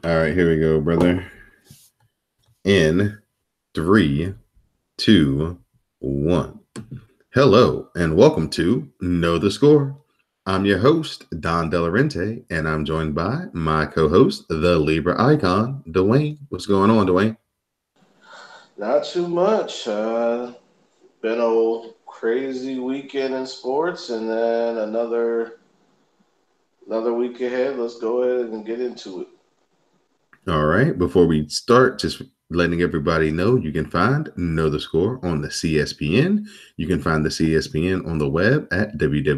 All right, here we go, brother. In 3, 2, 1. Hello, and welcome to Know the Score. I'm your host, Don Delarente, and I'm joined by my co host, the Libra icon, Dwayne. What's going on, Dwayne? Not too much. Been a crazy weekend in sports, and then another week ahead. Let's go ahead and get into it. All right, before we start, just letting everybody know you can find Know the Score on the CSPN. You can find the CSPN on the web at www.cspn.us.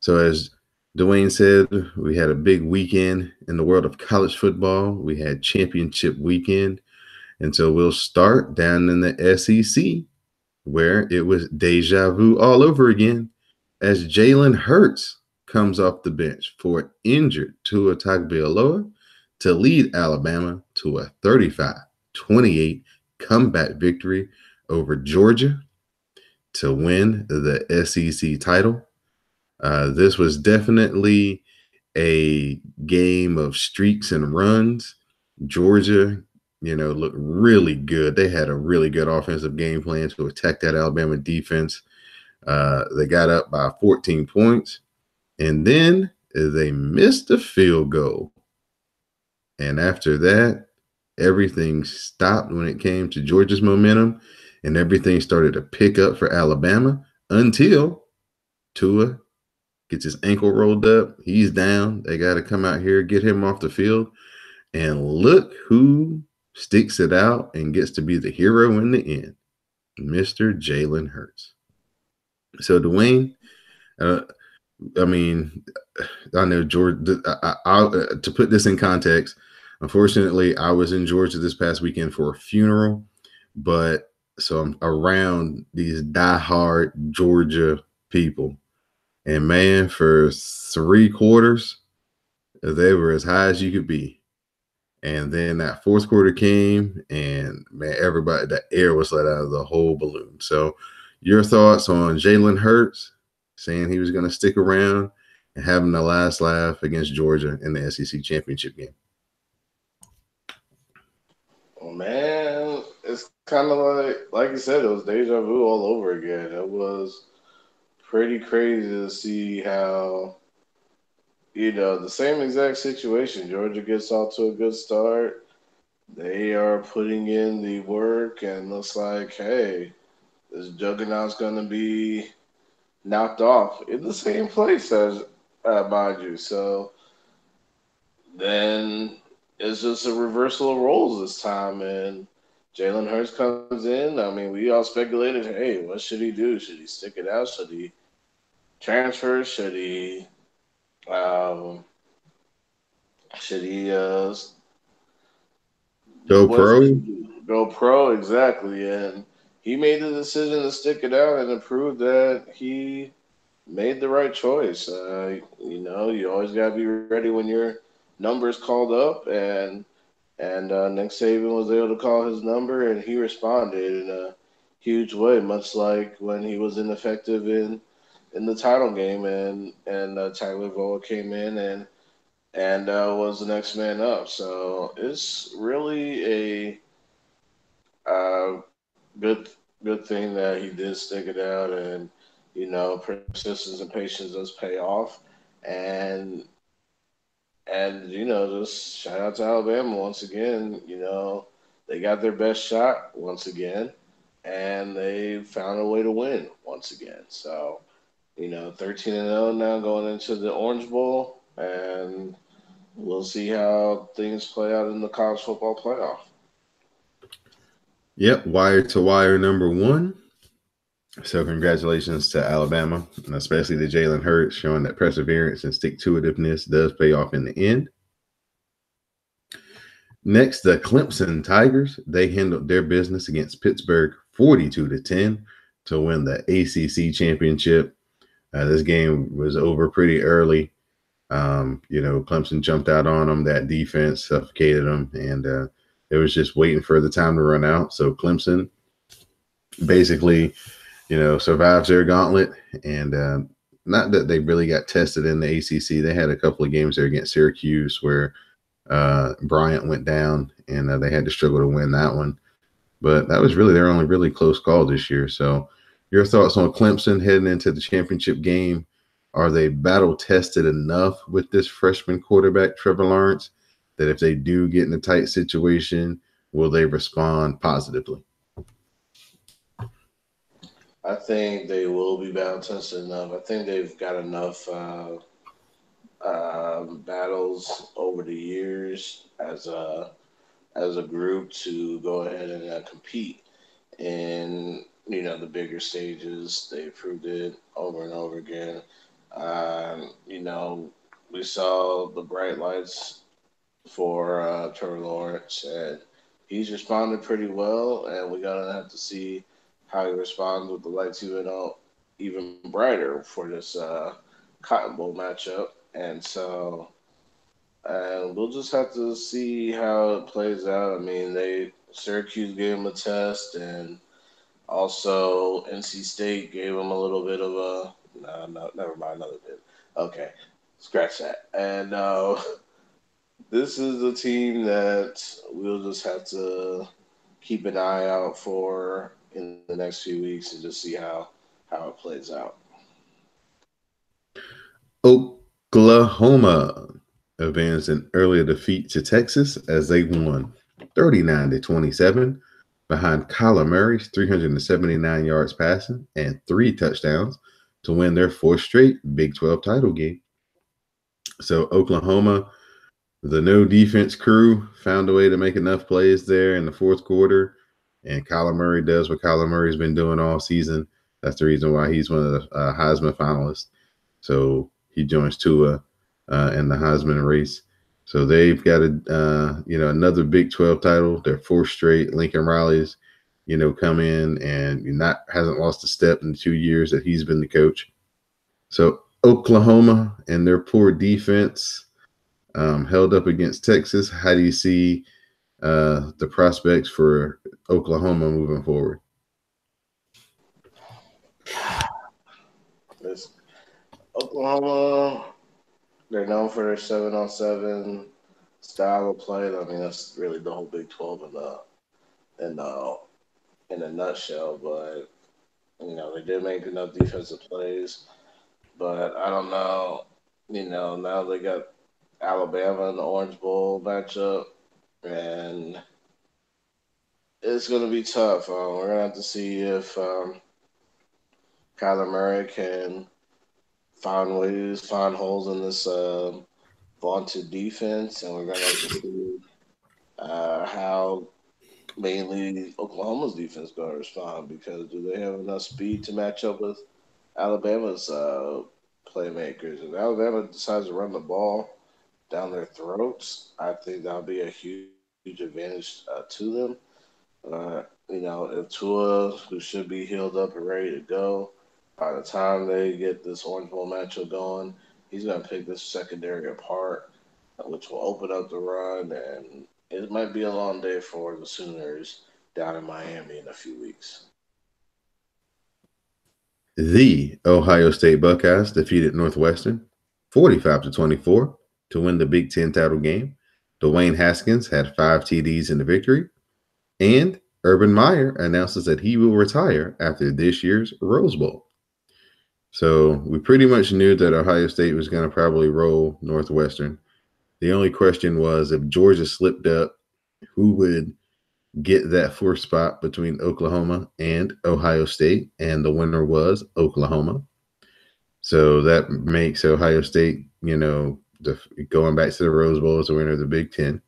So, as Dwayne said, we had a big weekend in the world of college football. We had championship weekend. And so we'll start down in the SEC, where it was deja vu all over again as Jalen Hurts comes off the bench for injured Tua Tagovailoa to lead Alabama to a 35-28 comeback victory over Georgia to win the SEC title. This was definitely a game of streaks and runs. Georgia, looked really good. They had a really good offensive game plan to attack that Alabama defense. They got up by 14 points, and then they missed a field goal. And after that, everything stopped when it came to Georgia's momentum, and everything started to pick up for Alabama until Tua gets his ankle rolled up. He's down. They got to come out here, get him off the field. And look who sticks it out and gets to be the hero in the end, Mr. Jalen Hurts. So, Dwayne, uh, I mean, I know Georgia. To put this in context, unfortunately, I was in Georgia this past weekend for a funeral, but so I'm around these diehard Georgia people. And man, for 3 quarters, they were as high as you could be. And then that fourth quarter came, and man, everybody, the air was let out of the whole balloon. So, your thoughts on Jalen Hurts saying he was going to stick around and having the last laugh against Georgia in the SEC championship game? Oh man, it's kind of like you said, it was deja vu all over again. It was pretty crazy to see how the same exact situation. Georgia gets off to a good start. They are putting in the work, and looks like, hey, this juggernaut's gonna be knocked off in the same place as mind you. So then it's just a reversal of roles this time, and Jalen Hurts comes in. I mean, we all speculated, hey, what should he do? Should he stick it out? Should he transfer? Um, should he Go what should he pro. do? Go pro exactly, and he made the decision to stick it out, and it proved that he made the right choice. You always got to be ready when your number's called up, and Nick Saban was able to call his number, and he responded in a huge way, much like when he was ineffective in the title game, and Tyler Voa came in and was the next man up. So it's really a good thing that he did stick it out, and persistence and patience does pay off, and just shout out to Alabama once again. They got their best shot once again, and they found a way to win once again. So 13-0 now going into the Orange Bowl, and we'll see how things play out in the college football playoff. Yep, wire to wire number one. So, congratulations to Alabama, and especially to Jalen Hurts, showing that perseverance and stick to itiveness does pay off in the end. Next, the Clemson Tigers. They handled their business against Pittsburgh 42-10 to win the ACC championship. This game was over pretty early. Clemson jumped out on them. That defense suffocated them, and it was just waiting for the time to run out. So Clemson basically, survives their gauntlet and not that they really got tested in the ACC. They had a couple of games there against Syracuse where Bryant went down, and they had to struggle to win that one. But that was really their only really close call this year. So, your thoughts on Clemson heading into the championship game? Are they battle tested enough with this freshman quarterback, Trevor Lawrence, that if they do get in a tight situation, will they respond positively? I think they will be battle tested enough. I think they've got enough battles over the years as a group to go ahead and compete in the bigger stages. They proved it over and over again. You know, we saw the bright lights for Trevor Lawrence, and he's responded pretty well. And we're gonna have to see how he responds with the lights even brighter for this Cotton Bowl matchup. And so, and we'll just have to see how it plays out. I mean, they Syracuse gave him a test, and also NC State gave him a little bit of a no, never mind, another bit. Okay, scratch that. And this is a team that we'll just have to keep an eye out for in the next few weeks and just see how it plays out. Oklahoma advanced an earlier defeat to Texas as they won 39-27 behind Kyler Murray's 379 yards passing and 3 touchdowns to win their fourth straight Big 12 title game. So Oklahoma, the no defense crew, found a way to make enough plays there in the fourth quarter, and Kyler Murray does what Kyler Murray's been doing all season. That's the reason why he's one of the Heisman finalists. So he joins Tua in the Heisman race. So they've got another Big 12 title. Their fourth straight. Lincoln Riley's, come in and hasn't lost a step in 2 years that he's been the coach. So Oklahoma and their poor defense held up against Texas. How do you see the prospects for Oklahoma moving forward? Oklahoma, they're known for their 7-on-7 style of play. I mean, that's really the whole Big 12 in a nutshell. But they did make enough defensive plays. But I don't know. Now they got Alabama in the Orange Bowl matchup, and it's going to be tough. We're going to have to see if Kyler Murray can find holes in this vaunted defense, and we're going to have to see how mainly Oklahoma's defense going to respond, because do they have enough speed to match up with Alabama's playmakers? If Alabama decides to run the ball down their throats, I think that'll be a huge advantage to them. If Tua, who should be healed up and ready to go, by the time they get this Orange Bowl matchup going, he's going to pick this secondary apart, which will open up the run, and it might be a long day for the Sooners down in Miami in a few weeks. The Ohio State Buckeyes defeated Northwestern 45-24 to win the Big Ten title game. Dwayne Haskins had 5 TDs in the victory, and Urban Meyer announces that he will retire after this year's Rose Bowl. So we pretty much knew that Ohio State was going to probably roll Northwestern. The only question was, if Georgia slipped up, who would get that 4th spot between Oklahoma and Ohio State, and the winner was Oklahoma. So that makes Ohio State, going back to the Rose Bowl as the winner of the Big Ten.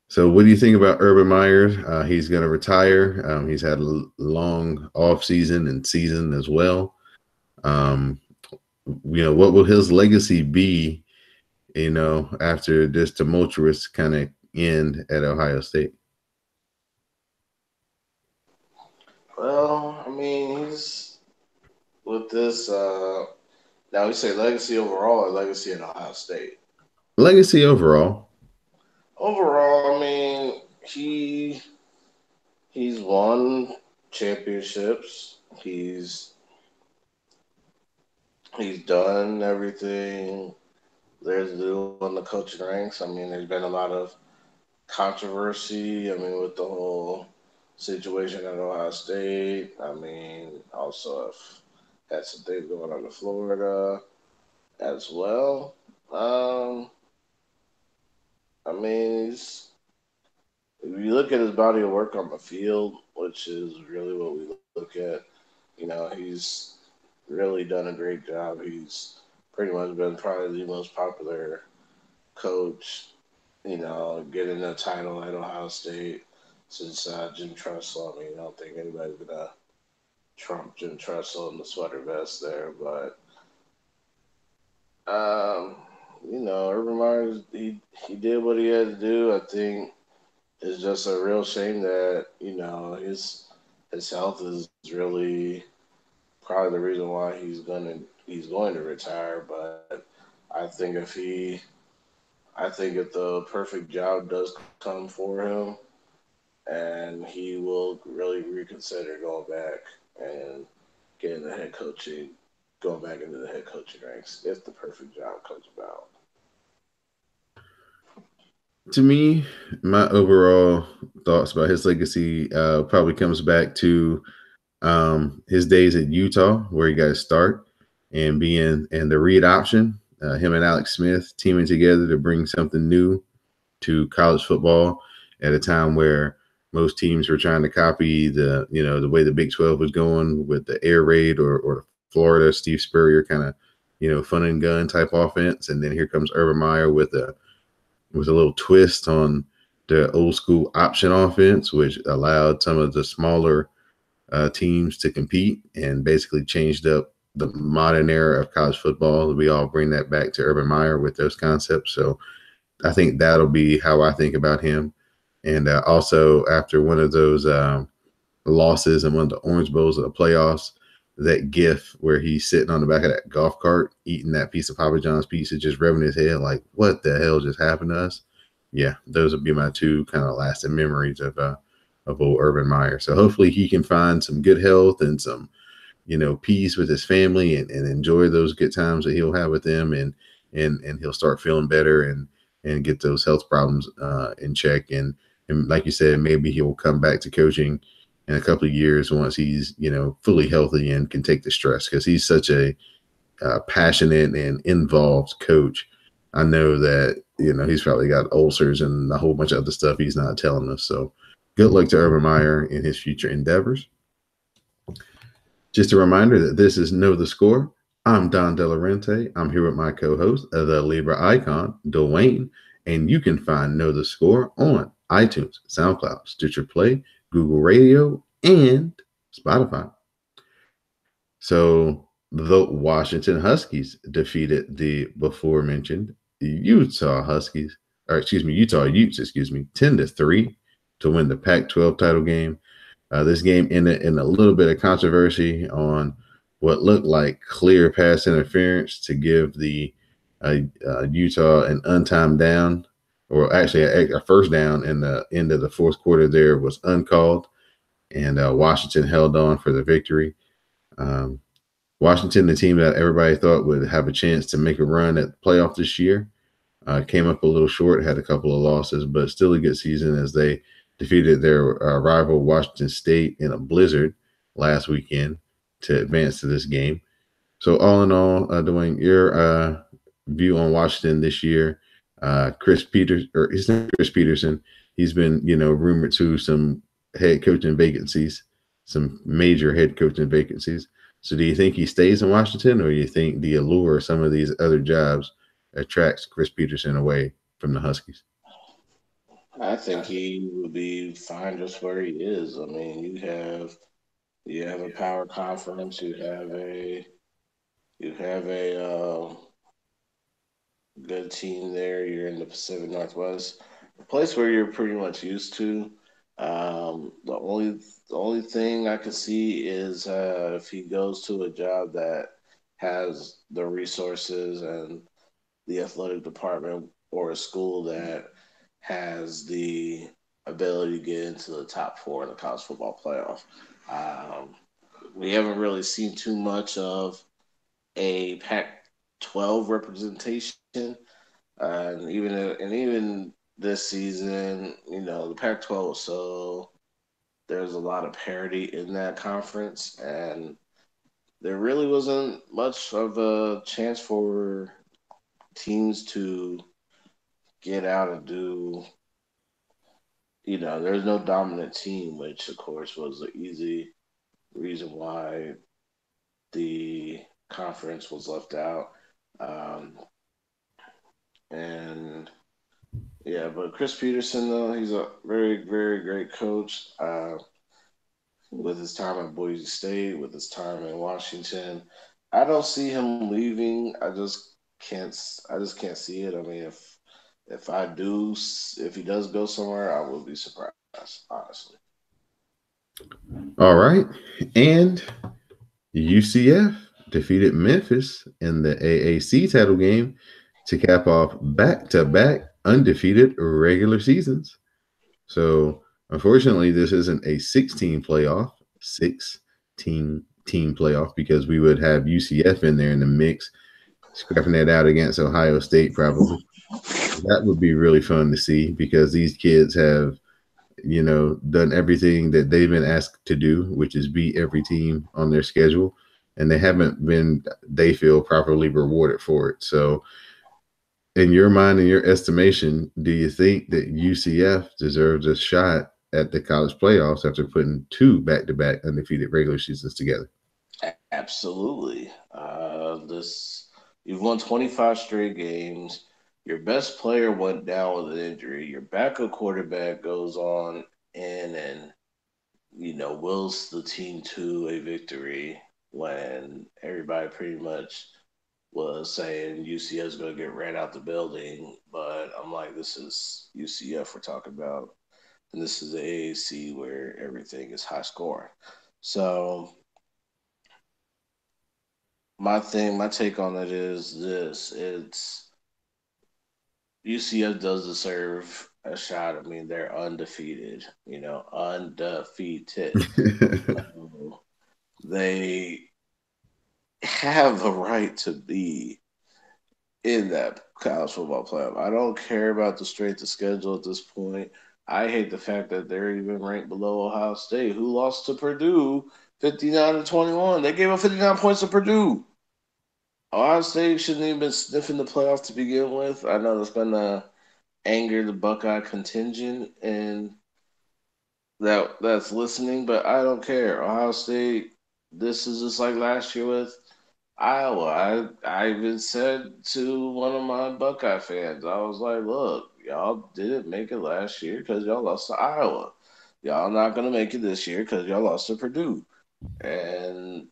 So what do you think about Urban Meyer? He's going to retire. He's had a long off season and season as well. What will his legacy be, after this tumultuous kind of end at Ohio State? Well, I mean, he's with this. Now we say legacy overall or legacy in Ohio State? Legacy overall. Overall, I mean, he's won championships. He's He's done everything there's to do on the coaching ranks. I mean, there's been a lot of controversy. I mean, with the whole situation at Ohio State. I mean, also have had some things going on in Florida as well. Um, I mean, if you look at his body of work on the field, which is really what we look at, he's really done a great job. He's pretty much been probably the most popular coach, getting a title at Ohio State since Jim Tressel. I mean, I don't think anybody's gonna trump Jim Tressel in the sweater vest there, but um, Urban Meyer he did what he had to do. I think it's just a real shame that his health is really probably the reason why he's going to retire. But I think if he I think if the perfect job does come for him, and he will really reconsider going back and getting the head coaching, going back into the head coaching ranks if the perfect job comes about. To me, my overall thoughts about his legacy probably comes back to his days at Utah, where he got his start, and being in the read option. Him and Alex Smith teaming together to bring something new to college football at a time where most teams were trying to copy the way the Big 12 was going with the air raid or Florida Steve Spurrier kind of fun and gun type offense, and then here comes Urban Meyer with a little twist on the old school option offense, which allowed some of the smaller teams to compete and basically changed up the modern era of college football. We all bring that back to Urban Meyer with those concepts. So I think that'll be how I think about him. And also, after one of those losses in one of the Orange Bowls of the playoffs, that gif where he's sitting on the back of that golf cart eating that piece of Papa John's pizza, just rubbing his head like, what the hell just happened to us? Yeah, those would be my two kind of lasting memories of old Urban Meyer. So hopefully he can find some good health and some peace with his family and enjoy those good times that he'll have with them, and he'll start feeling better and get those health problems in check. And like you said, maybe he will come back to coaching in a couple of years once he's fully healthy and can take the stress, because he's such a passionate and involved coach. I know that he's probably got ulcers and a whole bunch of other stuff he's not telling us. So good luck to Urban Meyer in his future endeavors. Just a reminder that this is Know the Score. I'm Don Delarente. I'm here with my co-host, the Libra icon, Dwayne, and you can find Know the Score on iTunes, SoundCloud, Stitcher Play, Google Radio, and Spotify. So the Washington Huskies defeated the before mentioned Utah Huskies, or excuse me, Utah Utes, 10-3 to win the Pac-12 title game. This game ended in a little bit of controversy on what looked like clear pass interference to give the Utah an untimed down, or actually a first down in the end of the fourth quarter there was uncalled, and Washington held on for the victory. Um, Washington, the team that everybody thought would have a chance to make a run at the playoff this year, came up a little short, had a couple of losses, but still a good season as they defeated their rival Washington State in a blizzard last weekend to advance to this game. So all in all, Dwayne, your view on Washington this year, Chris Peters, or his name Chris Peterson, he's been rumored to some head coaching vacancies, some major head coaching vacancies. So do you think he stays in Washington, or do you think the allure of some of these other jobs attracts Chris Peterson away from the Huskies? I think he would be fine just where he is. I mean, you have a power conference, you have a good team there. You're in the Pacific Northwest, a place where you're pretty much used to. The only thing I could see is if he goes to a job that has the resources and the athletic department, or a school that has the ability to get into the top four in the college football playoff. Um, we haven't really seen too much of a Pac-12 representation, and even this season, the Pac-12 so there's a lot of parity in that conference, and there really wasn't much of a chance for teams to get out and do. There's no dominant team, which of course was the easy reason why the conference was left out. Um, and yeah, but Chris Peterson, though, he's a very, very great coach. With his time at Boise State, with his time in Washington, I don't see him leaving. Can't. I just can't see it. I mean, if I do, if he does go somewhere, I will be surprised, honestly. All right. And UCF defeated Memphis in the AAC title game to cap off back-to-back undefeated regular seasons. So, unfortunately, this isn't a 16 playoff, 6-team playoff, because we would have UCF in there in the mix, scrapping that out against Ohio State probably. That would be really fun to see because these kids have, done everything that they've been asked to do, which is beat every team on their schedule. And they haven't been, they feel, properly rewarded for it. So, in your mind, in your estimation, do you think that UCF deserves a shot at the college playoffs after putting two back-to-back undefeated regular seasons together? Absolutely. This You've won 25 straight games. Your best player went down with an injury. Your backup quarterback goes on and wills the team to a victory when everybody pretty much was saying UCF is going to get ran out the building. But I'm like, this is UCF we're talking about, and this is the AAC where everything is high scoring. So my take on it is this: it's UCF does deserve a shot. I mean, they're undefeated. Undefeated. They have a right to be in that college football playoff. I don't care about the strength of schedule at this point. I hate the fact that they're even ranked below Ohio State, who lost to Purdue 59-21. They gave up 59 points to Purdue. Ohio State shouldn't even been sniffing the playoffs to begin with. I know that's gonna anger the Buckeye contingent and that's listening, but I don't care. Ohio State, this is just like last year with Iowa. I even said to one of my Buckeye fans, I was like, look, y'all didn't make it last year because y'all lost to Iowa. Y'all not gonna make it this year because y'all lost to Purdue. And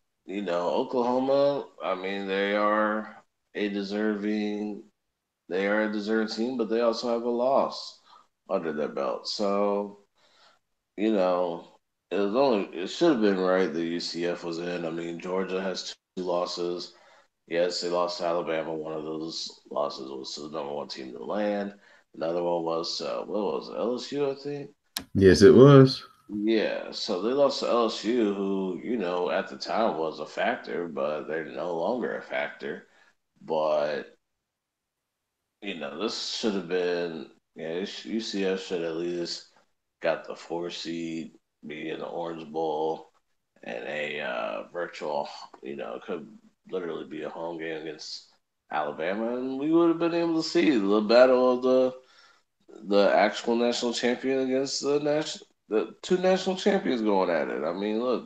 Oklahoma, I mean, a deserving they are a deserving team, but they also have a loss under their belt. So, you know, it should have been right that UCF was in. I mean, Georgia has two losses. Yes, they lost to Alabama. One of those losses was to the number one team in the land. Another one was what was it, LSU, I think. Yes, it was. Yeah, so they lost to LSU, who at the time was a factor, but they're no longer a factor. But this should have been, yeah, UCF should at least got the four seed, be in the Orange Bowl, and a virtual, it could literally be a home game against Alabama, and we would have been able to see the battle of the actual national champion against the two national champions going at it. I mean, look,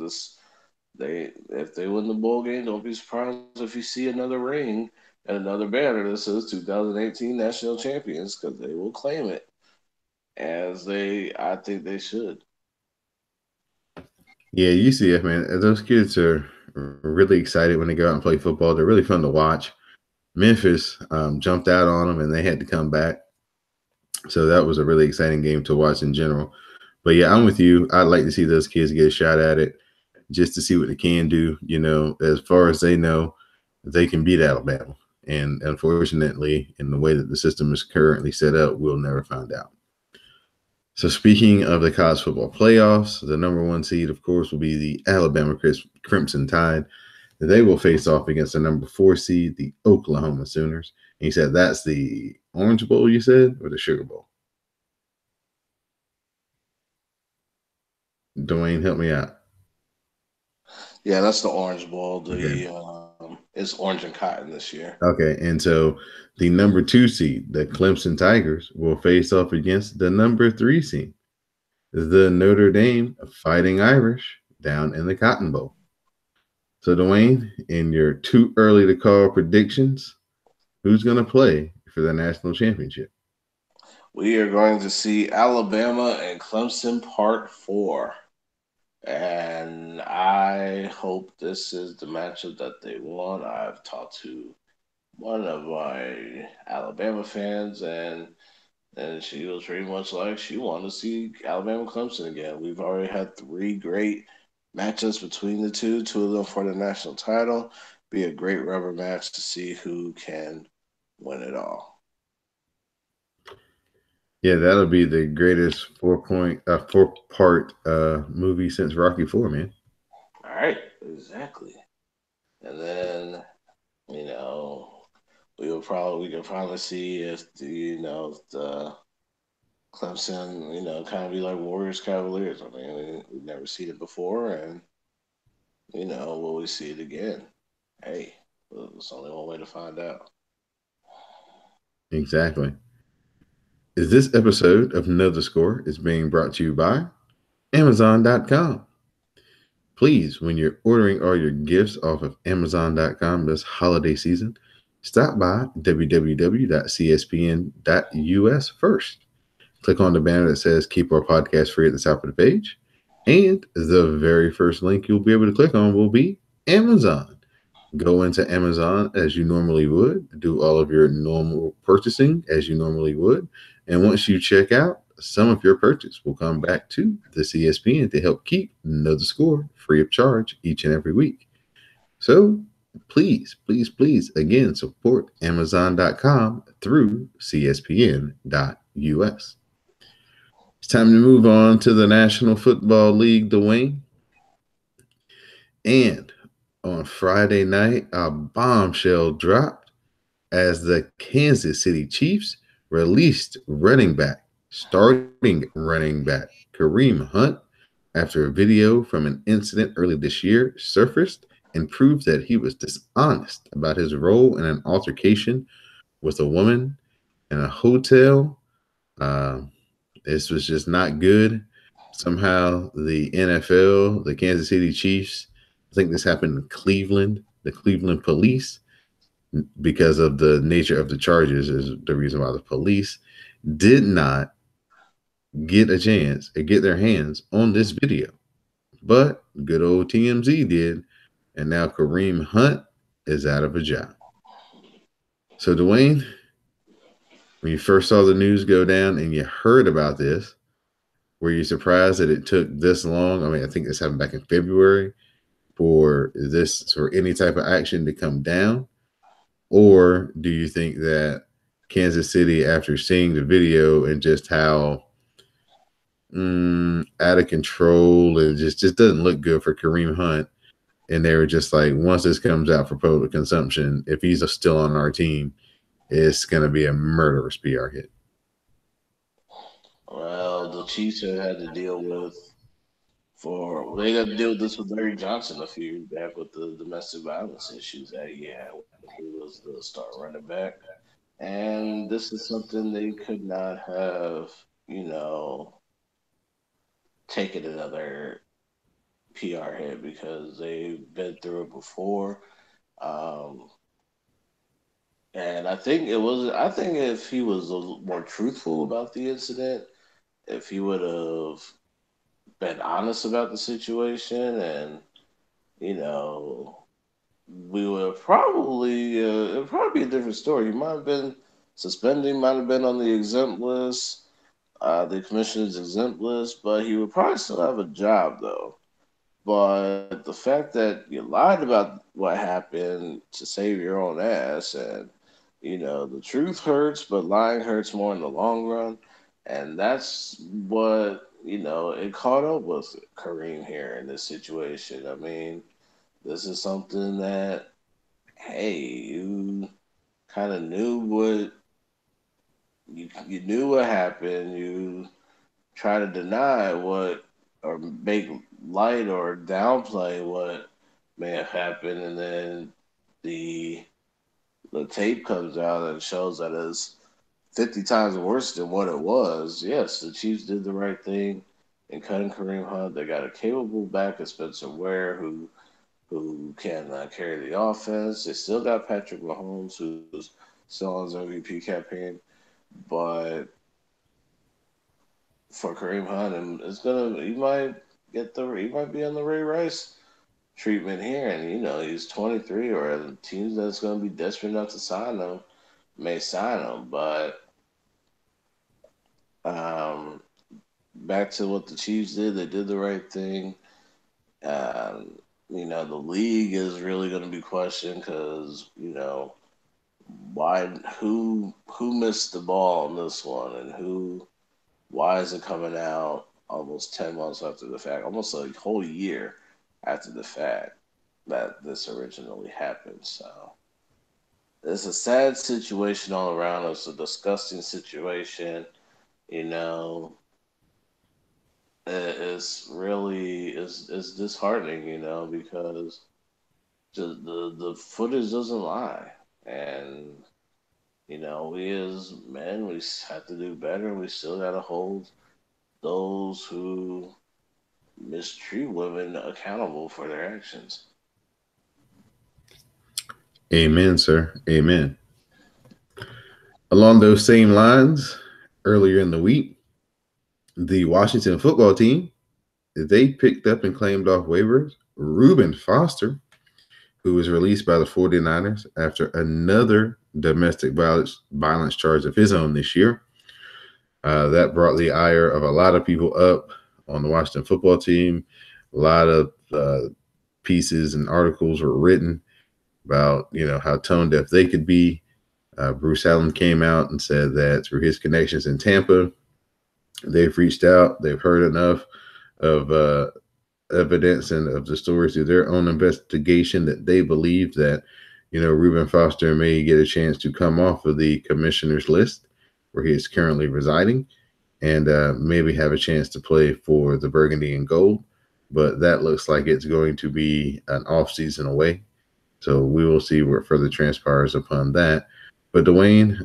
if they win the bowl game, don't be surprised if you see another ring and another banner that says 2018 national champions because they will claim it I think they should. Yeah, UCF, man, those kids are really excited when they go out and play football. They're really fun to watch. Memphis jumped out on them and they had to come back. So that was a really exciting game to watch in general. But yeah, I'm with you. I'd like to see those kids get a shot at it just to see what they can do. As far as they know, they can beat Alabama. And unfortunately, in the way that the system is currently set up, we'll never find out. So speaking of the college football playoffs, the number one seed, of course, will be the Alabama Crimson Tide. They will face off against the number 4 seed, the Oklahoma Sooners. And you said that's the Orange Bowl, you said, or the Sugar Bowl? Dwayne, help me out. Yeah, that's the Orange Bowl. Okay. It's orange and cotton this year. Okay. And so the number 2 seed, the Clemson Tigers, will face off against the number 3 seed, the Notre Dame Fighting Irish, down in the Cotton Bowl. So, Dwayne, in your too early to call predictions, who's going to play for the national championship? We are going to see Alabama and Clemson Part 4. And I hope this is the matchup that they want. I've talked to one of my Alabama fans, and she was pretty much like she wanted to see Alabama Clemson again. We've already had 3 great matchups between the two of them for the national title. Be a great rubber match to see who can win it all. Yeah, that'll be the greatest 4-part movie since Rocky 4, man. All right, exactly. And then we can probably see if the Clemson kind of be like Warriors Cavaliers. I mean, we've never seen it before, and will we see it again? Hey, there's only one way to find out. Exactly. This episode of Know the Score is being brought to you by Amazon.com. Please, when you're ordering all your gifts off of Amazon.com this holiday season, stop by www.cspn.us first. Click on the banner that says Keep Our Podcast Free at the top of the page. And the very first link you'll be able to click on will be Amazon. Go into Amazon as you normally would, do all of your normal purchasing as you normally would. And once you check out, some of your purchase will come back to the CSPN to help keep Know the Score free of charge each and every week. So please, please, please, again, support Amazon.com through CSPN.us. It's time to move on to the National Football League, Dwayne. And on Friday night, a bombshell dropped as the Kansas City Chiefs released starting running back Kareem Hunt after a video from an incident early this year surfaced and proved that he was dishonest about his role in an altercation with a woman in a hotel. This was just not good. Somehow the NFL, the Kansas City Chiefs, I think this happened in Cleveland, the Cleveland police, because of the nature of the charges, is the reason why the police did not get a chance to get their hands on this video. But good old TMZ did, and now Kareem Hunt is out of a job. So, Dwayne, when you first saw the news go down and you heard about this, were you surprised that it took this long? I mean, I think this happened back in February for any type of action to come down. Or do you think that Kansas City, after seeing the video and just how out of control, it just doesn't look good for Kareem Hunt, and they were just like, once this comes out for public consumption, if he's still on our team, it's going to be a murderous PR hit? Well, the Chiefs have had to deal with they got to deal with this with Larry Johnson a few years back with the domestic violence issues that he had when he was the star running back. And this is something they could not have, taken another PR hit because they've been through it before. And I think if he was a little more truthful about the incident, if he would have been honest about the situation, and we would have probably it'd probably be a different story. He might have been suspended, might have been on the exempt list, the commissioner's exempt list, but he would probably still have a job though. But the fact that you lied about what happened to save your own ass, and the truth hurts, but lying hurts more in the long run, and that's what it caught up with Kareem here in this situation. I mean, This is something that, hey, you kind of knew what you knew what happened. You try to deny what or make light or downplay what may have happened, and then the the tape comes out and shows that it's 50 times worse than what it was. Yes, the Chiefs did the right thing in cutting Kareem Hunt. They got a capable back of Spencer Ware who can carry the offense. They still got Patrick Mahomes who's still on his MVP campaign, but for Kareem Hunt, and it's gonna he might be on the Ray Rice treatment here, and he's 23, or the teams that's gonna be desperate enough to sign him may sign him, but um, back to what the Chiefs did, they did the right thing. Um, the league is really going to be questioned because why who missed the ball on this one, and why is it coming out almost 10 months after the fact, almost a whole year after the fact that this originally happened. So it's a sad situation all around. It's a disgusting situation. You know, it's really it's disheartening, because the footage doesn't lie, and we as men we have to do better. We still got to hold those who mistreat women accountable for their actions. Amen, sir. Amen. Along those same lines, earlier in the week, the Washington football team, they picked up and claimed off waivers Reuben Foster, who was released by the 49ers after another domestic violence charge of his own this year. That brought the ire of a lot of people up on the Washington football team. A lot of pieces and articles were written about, how tone deaf they could be. Bruce Allen came out and said that through his connections in Tampa, they've reached out, they've heard enough of evidence and of the stories through their own investigation that they believe that, Reuben Foster may get a chance to come off of the commissioner's list where he is currently residing and maybe have a chance to play for the Burgundy and Gold. But that looks like it's going to be an off season away. So we will see what further transpires upon that. But Dwayne,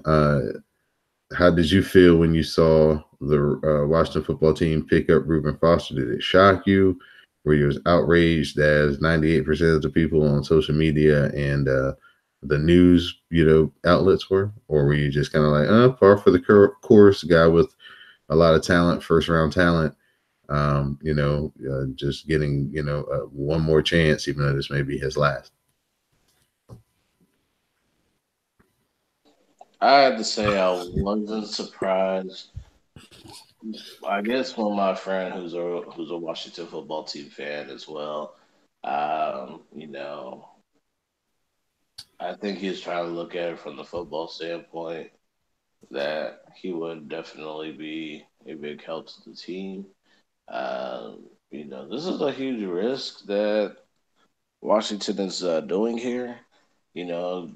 how did you feel when you saw the Washington football team pick up Reuben Foster? Did it shock you? Were you as outraged as 98% of the people on social media and the news, outlets were? Or were you just kind of like, par for the course, guy with a lot of talent, first round talent, just getting, one more chance, even though this may be his last? I had to say I wasn't surprised. I guess from my friend who's a Washington football team fan as well. Um, you know, I think he's trying to look at it from the football standpoint that he would definitely be a big help to the team. This is a huge risk that Washington is doing here. You know,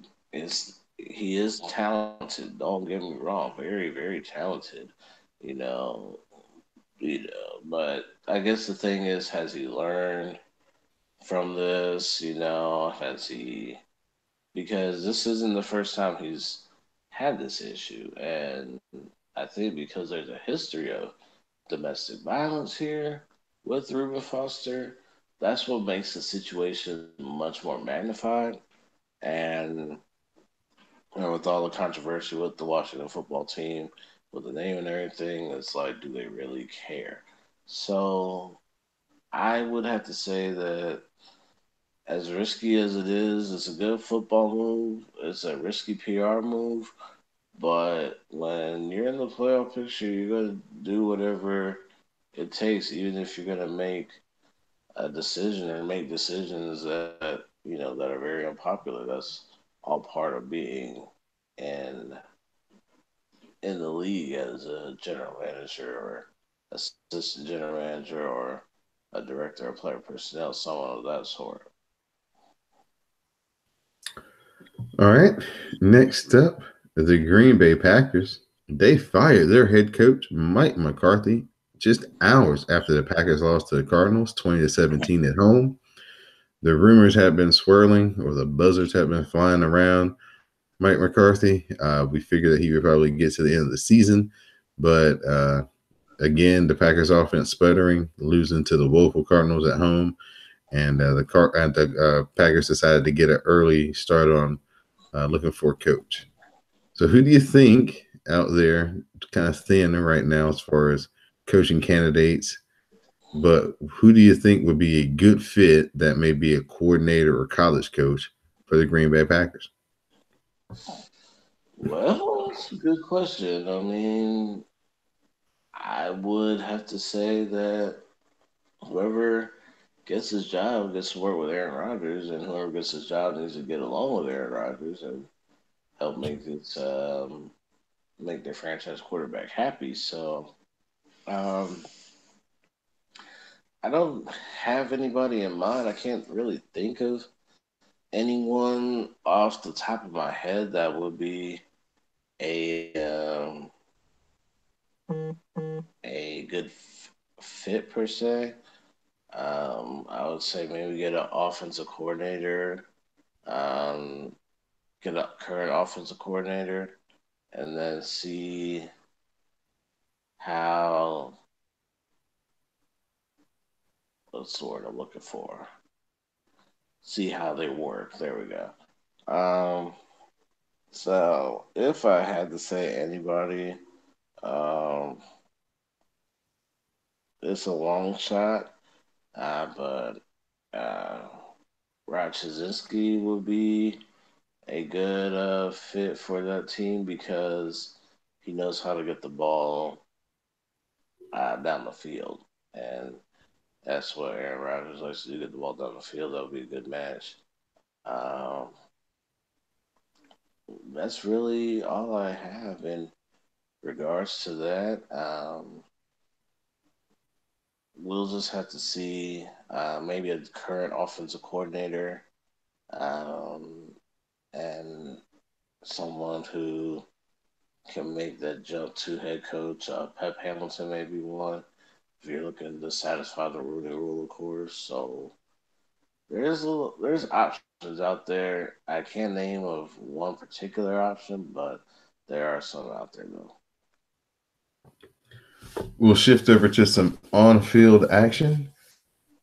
he is talented. Don't get me wrong, very very talented. You know, but I guess the thing is, has he learned from this? Has he? Because this isn't the first time he's had this issue, and I think because there's a history of domestic violence here with Reuben Foster, that's what makes the situation much more magnified. And with all the controversy with the Washington football team, with the name and everything, it's like, do they really care? So I would have to say that as risky as it is, it's a good football move. It's a risky PR move. But when you're in the playoff picture, you're going to do whatever it takes, even if you're going to make a decision or make decisions that are very unpopular. That's all part of being in in the league as a general manager or assistant general manager or a director of player personnel, someone of that sort. All right. Next up, the Green Bay Packers. They fired their head coach, Mike McCarthy, just hours after the Packers lost to the Cardinals 20-17 at home. The rumors have been swirling, or the buzzards have been flying around Mike McCarthy. We figured that he would probably get to the end of the season, but again, the Packers offense sputtering, losing to the woeful Cardinals at home, and the Packers decided to get an early start on looking for a coach. So, who do you think out there, kind of thin right now as far as coaching candidates? But who do you think would be a good fit that may be a coordinator or college coach for the Green Bay Packers? Well, that's a good question. I mean, I would have to say that whoever gets his job gets to work with Aaron Rodgers, and whoever gets his job needs to get along with Aaron Rodgers and help make their franchise quarterback happy. So um, I don't have anybody in mind. I can't really think of anyone off the top of my head that would be a a good fit per se. I would say maybe get an offensive coordinator, um, get a current offensive coordinator, and then see how what's the word I'm looking for? See how they work. There we go. Um, so if I had to say anybody, um, it's a long shot, but uh, Rod Chazinski would be a good fit for that team because he knows how to get the ball down the field, and that's what Aaron Rodgers likes to do: get the ball down the field. That would be a good match. Um, that's really all I have in regards to that. We'll just have to see maybe a current offensive coordinator um, and someone who can make that jump to head coach. Pep Hamilton may be one if you're looking to satisfy the Rooney Rule, of course. So there's options out there. I can't name of one particular option, but there are some out there though. We'll shift over to some on field action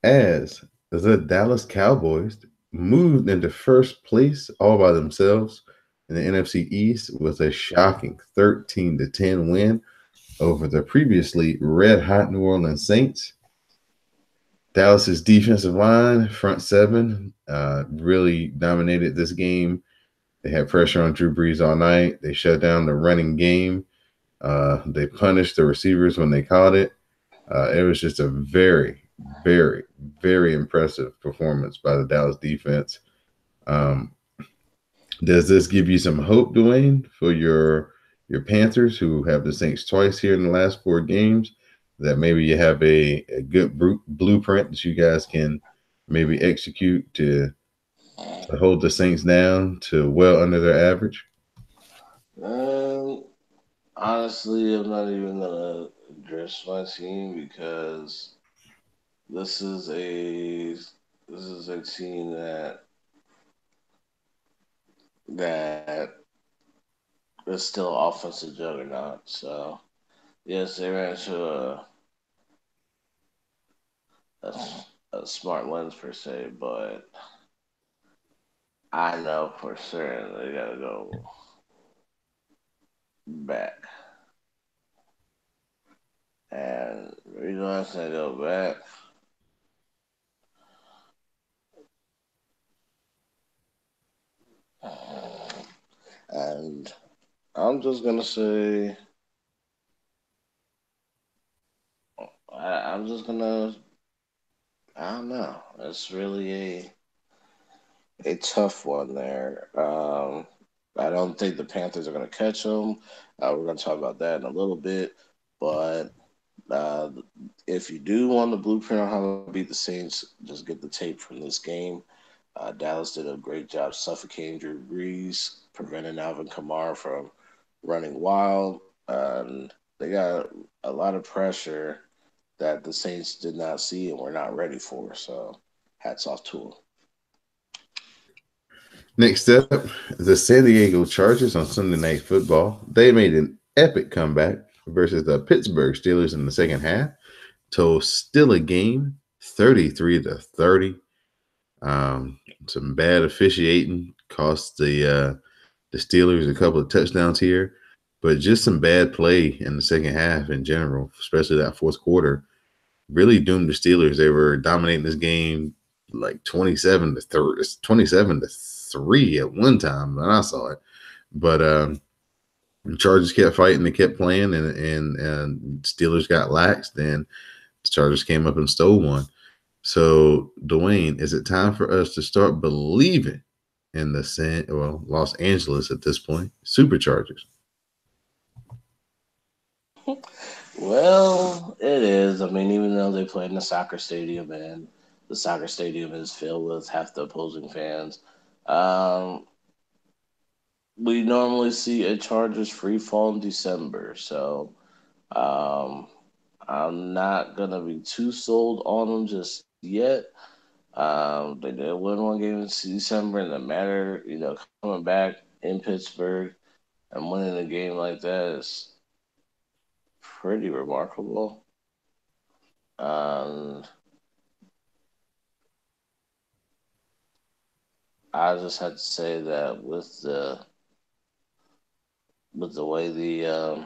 as the Dallas Cowboys moved into first place all by themselves in the NFC East with a shocking 13-10 win over the previously red hot New Orleans Saints. Dallas's defensive line, front seven, really dominated this game. They had pressure on Drew Brees all night. They shut down the running game. They punished the receivers when they caught it. It was just a very, very, very impressive performance by the Dallas defense. Um, does this give you some hope, Dwayne, for your Panthers, who have the Saints twice here in the last 4 games? That maybe you have a good blueprint that you guys can maybe execute to hold the Saints down to well under their average? Um, Honestly, I'm not even gonna address my team because this is a this is a team that is still offensive juggernaut. So yes, they ran into a, a smart lens per se, but I know for certain they gotta go back. And the reason why I say go back, and I'm just gonna say I'm just gonna I don't know. It's really a tough one there. I don't think the Panthers are going to catch them. We're going to talk about that in a little bit. But uh, if you do want the blueprint on how to beat the Saints, just get the tape from this game. Dallas did a great job suffocating Drew Brees, preventing Alvin Kamara from running wild. And they got a lot of pressure that the Saints did not see and were not ready for. So, hats off to them. Next up, the San Diego Chargers on Sunday Night Football. They made an epic comeback versus the Pittsburgh Steelers in the second half to still a game 33-30. Um, some bad officiating cost the Steelers a couple of touchdowns here, but just some bad play in the second half in general, especially that fourth quarter, really doomed the Steelers. They were dominating this game like 27-3 at one time when I saw it. But the Chargers kept fighting, they kept playing, and Steelers got laxed. Then the Chargers came up and stole one. So, Dwayne, is it time for us to start believing in the Los Angeles at this point Superchargers? Well, it is. I mean, even though they play in the soccer stadium and the soccer stadium is filled with half the opposing fans, um, we normally see a Chargers free fall in December. So um, I'm not going to be too sold on them just yet. They did win one game in December, and the matter, coming back in Pittsburgh and winning a game like that is pretty remarkable. Um, I just had to say that with the way the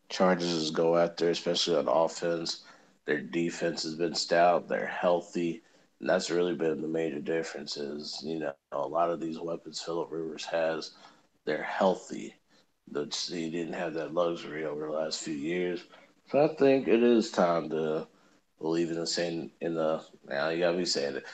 Chargers go after, especially on offense, their defense has been stout. They're healthy, and that's really been the major difference. Is a lot of these weapons Philip Rivers has, they're healthy. He didn't have that luxury over the last few years, so I think it is time to believe in the same in the now you gotta be saying it.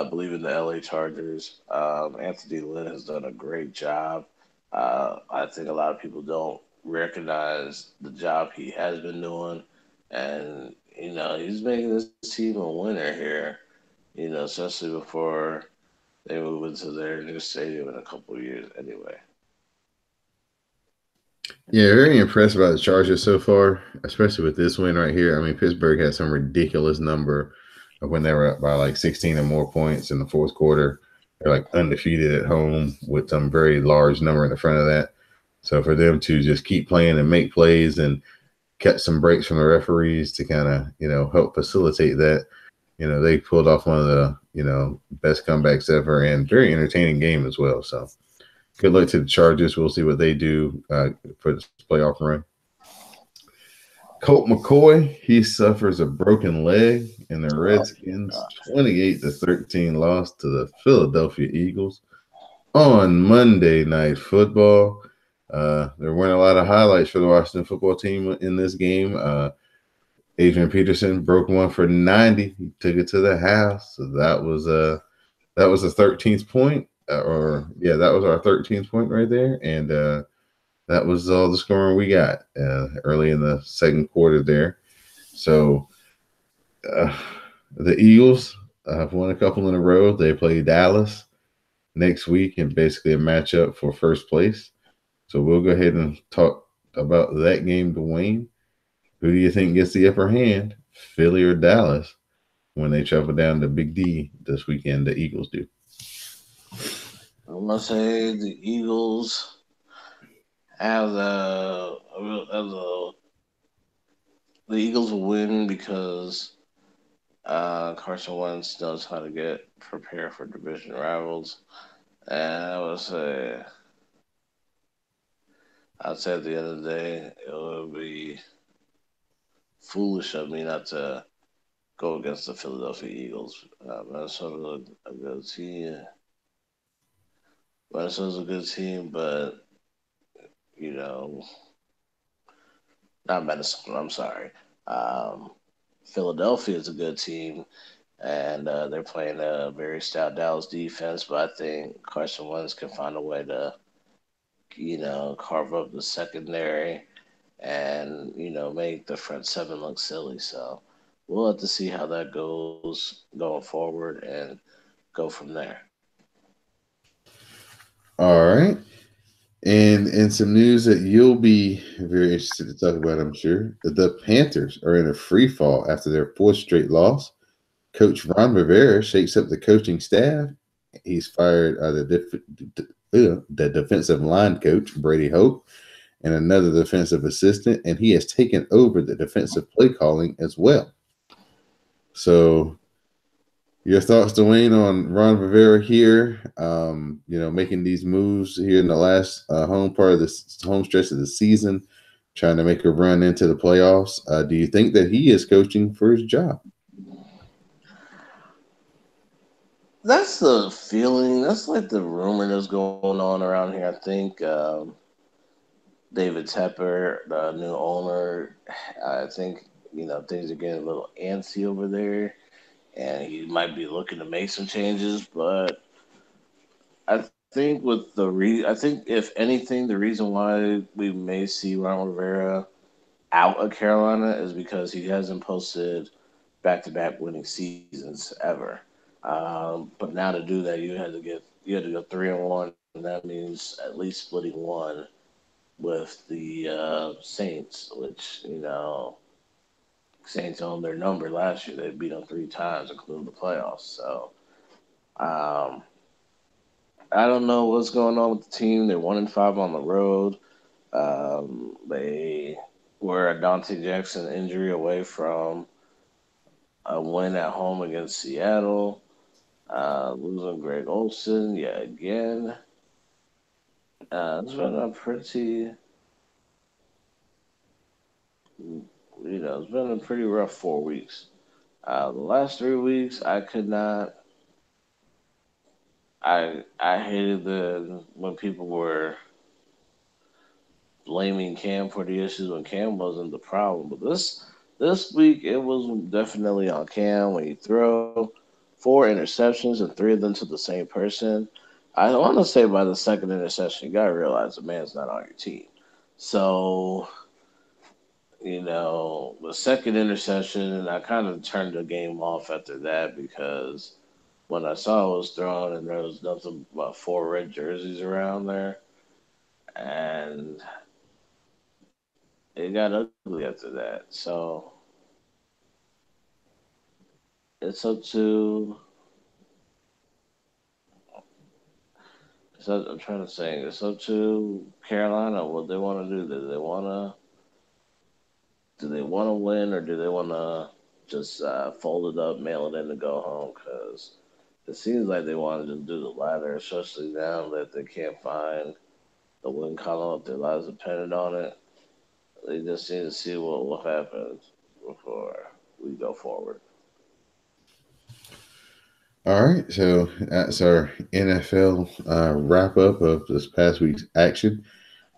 Believe in the LA Chargers. Anthony Lynn has done a great job. I think a lot of people don't recognize the job he has been doing, and he's making this team a winner here. Especially before they move into their new stadium in a couple of years. Anyway, Yeah, very impressed by the Chargers so far, especially with this win right here. I mean, Pittsburgh had some ridiculous number of when they were up by like 16 or more points in the fourth quarter. They're like undefeated at home with some very large number in the front of that. So for them to just keep playing and make plays and catch some breaks from the referees to kind of, help facilitate that, they pulled off one of the, best comebacks ever and very entertaining game as well. So good luck to the Chargers. We'll see what they do for this playoff run. Colt McCoy, he suffers a broken leg in the Redskins' 28-13 loss to the Philadelphia Eagles on Monday Night Football. There weren't a lot of highlights for the Washington football team in this game. Adrian Peterson broke one for 90. He took it to the house. So that was a 13th point. That was our 13th point right there. And that was all the scoring we got early in the second quarter there. So the Eagles have won a couple in a row. They play Dallas next week in basically a matchup for first place. So we'll go ahead and talk about that game, Dwayne. Who do you think gets the upper hand, Philly or Dallas, when they travel down to Big D this weekend? The Eagles do. I'm gonna say the Eagles have the Eagles will win because Carson Wentz knows how to get prepared for division rivals, and I'd say at the end of the day it would be foolish of me not to go against the Philadelphia Eagles. Minnesota's a good team. Minnesota's a good team, but you know, not Minnesota. I'm sorry. Um, Philadelphia is a good team, and they're playing a very stout Dallas defense. But I think Carson Wentz can find a way to, carve up the secondary and make the front seven look silly. So we'll have to see how that goes going forward and go from there. All right. And in some news that you'll be very interested to talk about, I'm sure, the Panthers are in a free fall after their fourth straight loss. Coach Ron Rivera shakes up the coaching staff. He's fired the defensive line coach, Brady Hope, and another defensive assistant, and he has taken over the defensive play calling as well. So, your thoughts, Dwayne, on Ron Rivera here? Making these moves here in the last home part of this home stretch of the season, trying to make a run into the playoffs. Do you think that he is coaching for his job? That's the feeling. That's like the rumor that's going on around here. I think David Tepper, the new owner, I think things are getting a little antsy over there, and he might be looking to make some changes. But I think I think if anything, the reason why we may see Ron Rivera out of Carolina is because he hasn't posted back-to-back winning seasons ever. But now to do that, you had to go 3-1, and that means at least splitting one with the Saints, which Saints owned their number last year. They beat them 3 times, including the playoffs. So um, I don't know what's going on with the team. They're 1-5 on the road. They were a Dante Jackson injury away from a win at home against Seattle. Losing Greg Olson yet again. It's been a pretty, it's been a pretty rough 4 weeks. The last 3 weeks, I could not. I hated the when people were blaming Cam for the issues when Cam wasn't the problem. But this week, it was definitely on Cam when you throw 4 interceptions and 3 of them to the same person. I want to say by the second interception, you gotta realize the man's not on your team. So the second interception, I kind of turned the game off after that because when I saw it was thrown and there was nothing but 4 red jerseys around there, and it got ugly after that. So it's up to. So I'm trying to say it's up to Carolina what they want to do. Do they want to win or do they want to just fold it up, mail it in, and go home? Because it seems like they want to just do the latter, especially now that they can't find the win column if their lives depended on it. They just need to see what happens before we go forward. All right, so that's our NFL wrap up of this past week's action.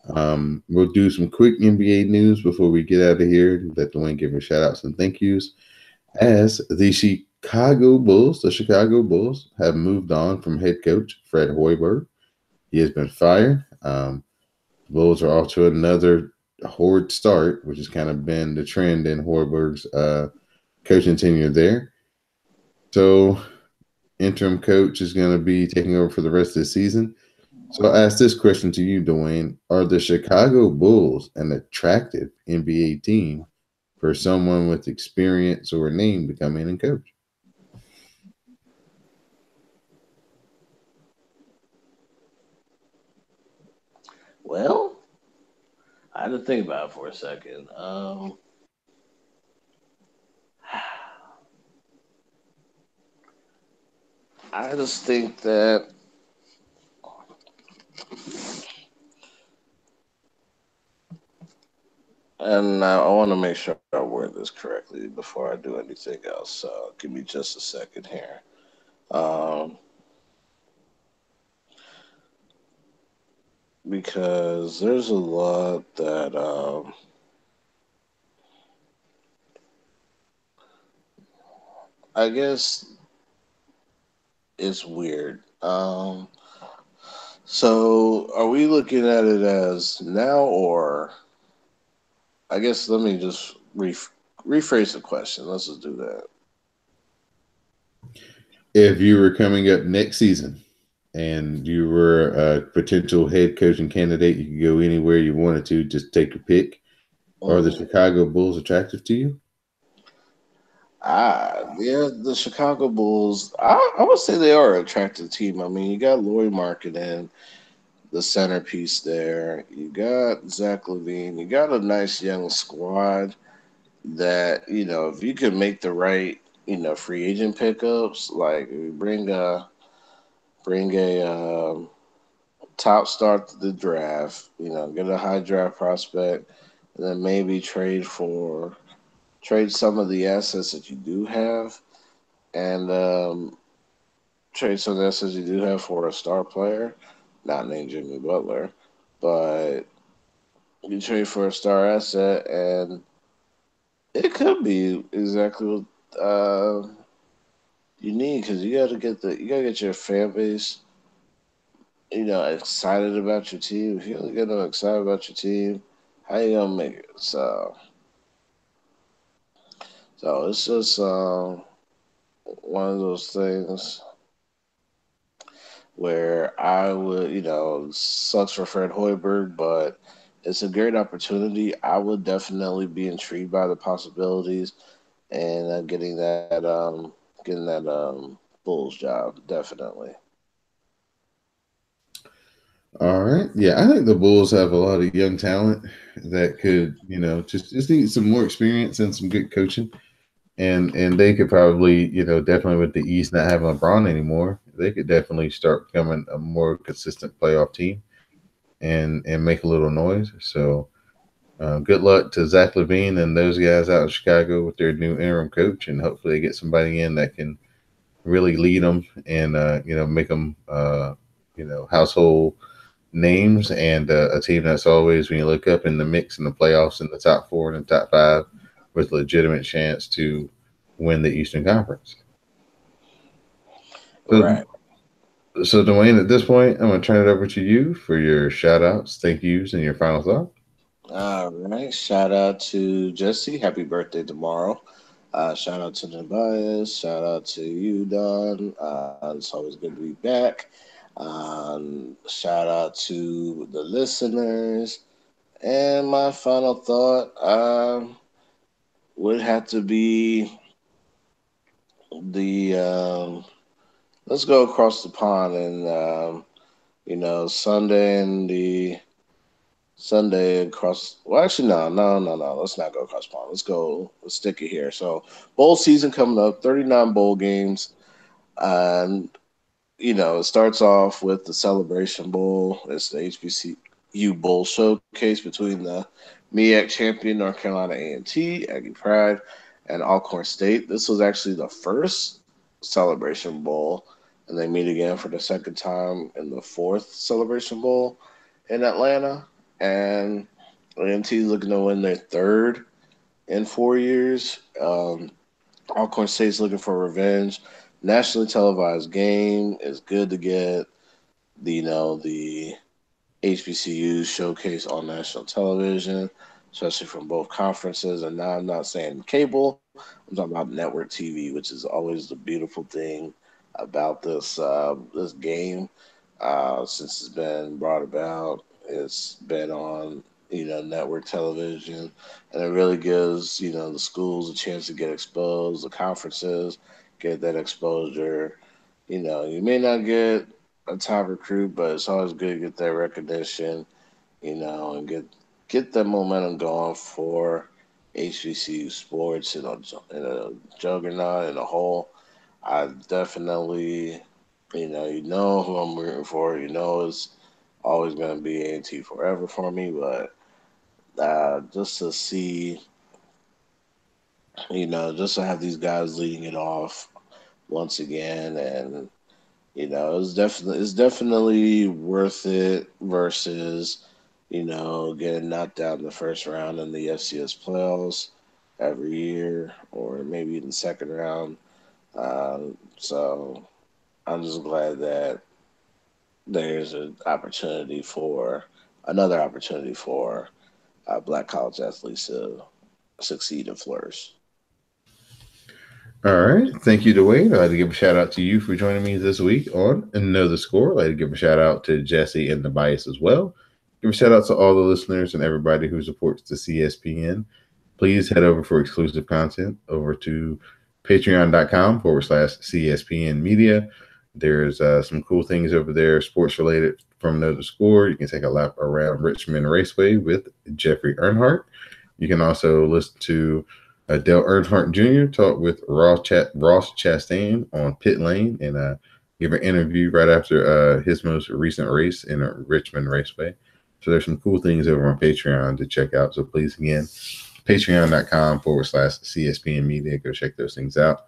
We'll do some quick NBA news before we get out of here. Let Dwayne give her shout outs and thank yous. As the Chicago Bulls have moved on from head coach Fred Hoiberg. He has been fired. The Bulls are off to another horrid start, which has kind of been the trend in Hoiberg's coaching tenure there. So, interim coach is going to be taking over for the rest of the season. So I'll ask this question to you, Dwayne. Are the Chicago Bulls an attractive NBA team for someone with experience or a name to come in and coach? Well, I had to think about it for a second. I just think that and I want to make sure I word this correctly before I do anything else. So give me just a second here. Um, because there's a lot that I guess is weird. So are we looking at it as now or I guess let me just rephrase the question. Let's just do that. If you were coming up next season and you were a potential head coaching candidate, you could go anywhere you wanted to, just take a pick. Are the Mm. Chicago Bulls attractive to you? Yeah, the Chicago Bulls. I would say they are an attractive team. I mean, you got Laurie Markkinen, the centerpiece there. You got Zach Levine. You got a nice young squad that if you could make the right free agent pickups, like bring a top start to the draft, get a high draft prospect, and then maybe trade some of the assets that you do have, and trade some of the assets you do have for a star player, not named Jimmy Butler, but you trade for a star asset, and it could be exactly what you need because you gotta get your fan base excited about your team. If you don't get them excited about your team, how you gonna make it? So it's just one of those things where I would, sucks for Fred Hoiberg, but it's a great opportunity. I would definitely be intrigued by the possibilities and getting that Bulls job definitely. All right. Yeah, I think the Bulls have a lot of young talent that could, just need some more experience and some good coaching. And they could probably, definitely with the East not having LeBron anymore, they could definitely start becoming a more consistent playoff team and make a little noise. So good luck to Zach Levine and those guys out in Chicago with their new interim coach, and hopefully they get somebody in that can really lead them and make them household names and a team that's always, when you look up in the mix in the playoffs, in the top four and the top five, with a legitimate chance to win the Eastern Conference. So, Right. so Dwayne, at this point, I'm going to turn it over to you for your shout outs, thank yous, and your final thought. All right. Shout out to Jesse. Happy birthday tomorrow. Shout out to Tobias. Shout out to you, Don. It's always good to be back. Shout out to the listeners. And my final thought would have to be the let's go across the pond and Sunday and the Sunday across. Well, actually, no. Let's not go across the pond. Let's go. Let's stick it here. So, bowl season coming up. 39 bowl games. And it starts off with the Celebration Bowl. It's the HBCU Bowl showcase between the MEAC champion North Carolina A&T, Aggie Pride, and Alcorn State. This was actually the first Celebration Bowl, and they meet again for the second time in the fourth Celebration Bowl in Atlanta. And A&T is looking to win their third in 4 years. Alcorn State's looking for revenge. Nationally televised game is good to get the HBCU showcase on national television, especially from both conferences. And now I'm not saying cable; I'm talking about network TV, which is always the beautiful thing about this game. Since it's been brought about, it's been on network television, and it really gives the schools a chance to get exposed, the conferences get that exposure. You may not get a top recruit, but it's always good to get that recognition, and get that momentum going for HBCU sports in a juggernaut in a whole. I definitely, you know who I'm rooting for. It's always going to be A&T forever for me. But just to see, just to have these guys leading it off once again, and it's definitely worth it versus getting knocked out in the first round in the FCS playoffs every year, or maybe in the second round. So I'm just glad that there's another opportunity for black college athletes to succeed and flourish. All right. Thank you, Dwayne. I'd like to give a shout out to you for joining me this week on Know the Score. I'd like to give a shout out to Jesse and the Bias as well. Give a shout out to all the listeners and everybody who supports the CSPN. Please head over for exclusive content over to patreon.com/CSPN media. There's some cool things over there, sports related from Know the Score. You can take a lap around Richmond Raceway with Jeffrey Earnhardt. You can also listen to Dale Earnhardt Jr. talk with Ross Chastain on Pit Lane and give an interview right after his most recent race in a Richmond Raceway. So there's some cool things over on Patreon to check out. So please, again, patreon.com/CSPN media. Go check those things out.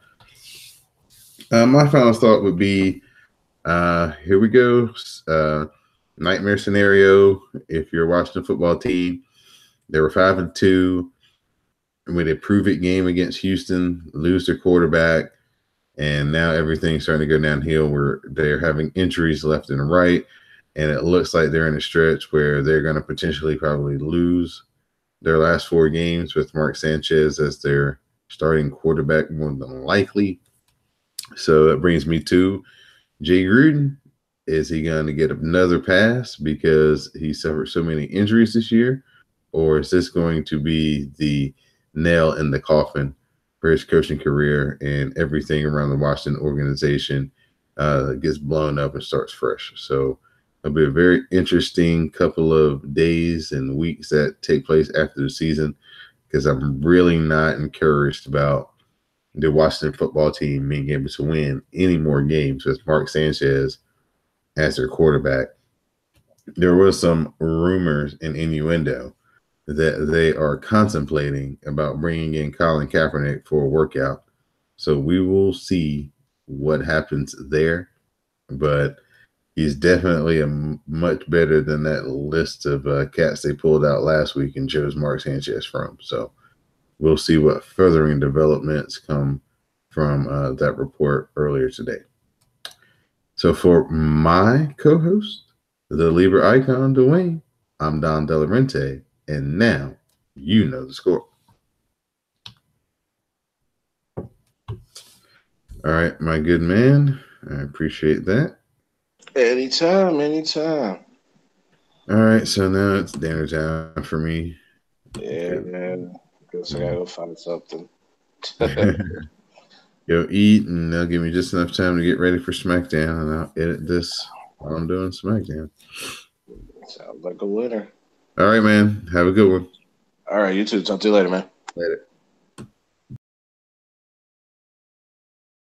My final thought would be, here we go. Nightmare scenario. If you're a Washington football team, they were 5-2. With a prove-it game against Houston, lose their quarterback, and now everything's starting to go downhill where they're having injuries left and right, and it looks like they're in a stretch where they're going to potentially probably lose their last 4 games with Mark Sanchez as their starting quarterback more than likely. So that brings me to Jay Gruden. Is he going to get another pass because he suffered so many injuries this year, or is this going to be the nail in the coffin for his coaching career and everything around the Washington organization gets blown up and starts fresh? So it'll be a very interesting couple of days and weeks that take place after the season, because I'm really not encouraged about the Washington football team being able to win any more games with Mark Sanchez as their quarterback. There was some rumors and innuendo that they are contemplating about bringing in Colin Kaepernick for a workout. So we will see what happens there. But he's definitely much better than that list of cats they pulled out last week and chose Mark Sanchez from. So we'll see what furthering developments come from that report earlier today. So for my co-host, the Libra icon, Dwayne, I'm Don Delarente. And now you know the score. All right, my good man. I appreciate that. Anytime. All right, so now it's dinner time for me. Yeah, man. Guess I gotta go find something. Go eat, and they'll give me just enough time to get ready for SmackDown, and I'll edit this while I'm doing SmackDown. Sounds like a winner. All right, man. Have a good one. All right, you too. Talk to you later, man. Later.